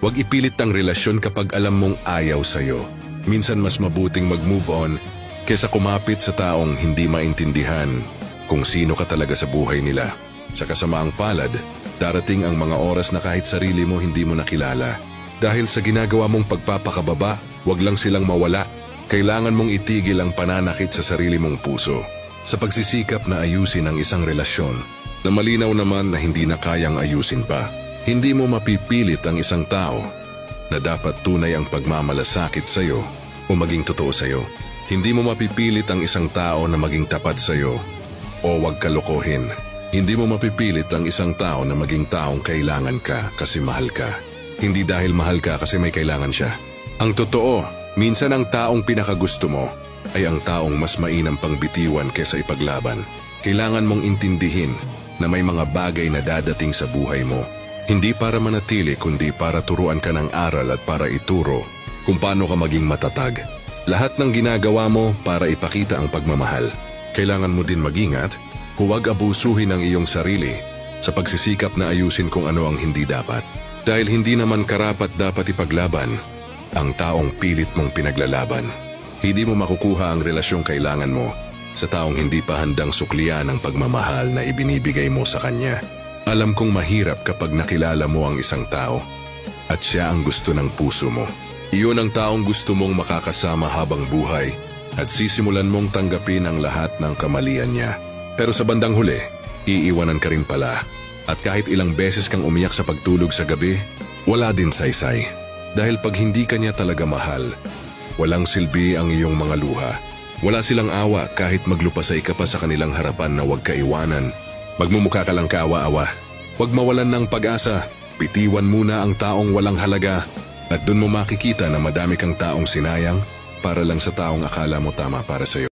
Huwag ipilit ang relasyon kapag alam mong ayaw sa'yo. Minsan mas mabuting mag-move on kesa kumapit sa taong hindi maintindihan kung sino ka talaga sa buhay nila. Sa kasamaang palad, darating ang mga oras na kahit sarili mo hindi mo nakilala. Dahil sa ginagawa mong pagpapakababa, huwag lang silang mawala. Kailangan mong itigil ang pananakit sa sarili mong puso. Sa pagsisikap na ayusin ang isang relasyon, na malinaw naman na hindi na kayang ayusin pa. Hindi mo mapipilit ang isang tao na dapat tunay ang pagmamalasakit sa'yo o maging totoo sa'yo. Hindi mo mapipilit ang isang tao na maging tapat sa'yo o huwag kalokohin. Hindi mo mapipilit ang isang tao na maging taong kailangan ka kasi mahal ka. Hindi dahil mahal ka kasi may kailangan siya. Ang totoo, minsan ang taong pinakagusto mo ay ang taong mas mainam pang bitiwan kaysa ipaglaban. Kailangan mong intindihin na may mga bagay na dadating sa buhay mo. Hindi para manatili kundi para turuan ka ng aral at para ituro kung paano ka maging matatag. Lahat ng ginagawa mo para ipakita ang pagmamahal. Kailangan mo din mag-ingat, huwag abusuhin ang iyong sarili sa pagsisikap na ayusin kung ano ang hindi dapat. Dahil hindi naman karapat dapat ipaglaban ang taong pilit mong pinaglalaban. Hindi mo makukuha ang relasyong kailangan mo sa taong hindi pa handang suklian ang pagmamahal na ibinibigay mo sa kanya. Alam kong mahirap kapag nakilala mo ang isang tao at siya ang gusto ng puso mo. Iyon ang taong gusto mong makakasama habang buhay at sisimulan mong tanggapin ang lahat ng kamalian niya. Pero sa bandang huli, iiwanan ka rin pala. At kahit ilang beses kang umiyak sa pagtulog sa gabi, wala din saysay. Dahil pag hindi ka niya talaga mahal, walang silbi ang iyong mga luha. Wala silang awa kahit maglupasay ka pa sa kanilang harapan na huwag ka iwanan. Magmumukha ka lang kaawa-awa. Huwag mawalan ng pag-asa. Bitiwan muna ang taong walang halaga at dun mo makikita na madami kang taong sinayang para lang sa taong akala mo tama para sa'yo.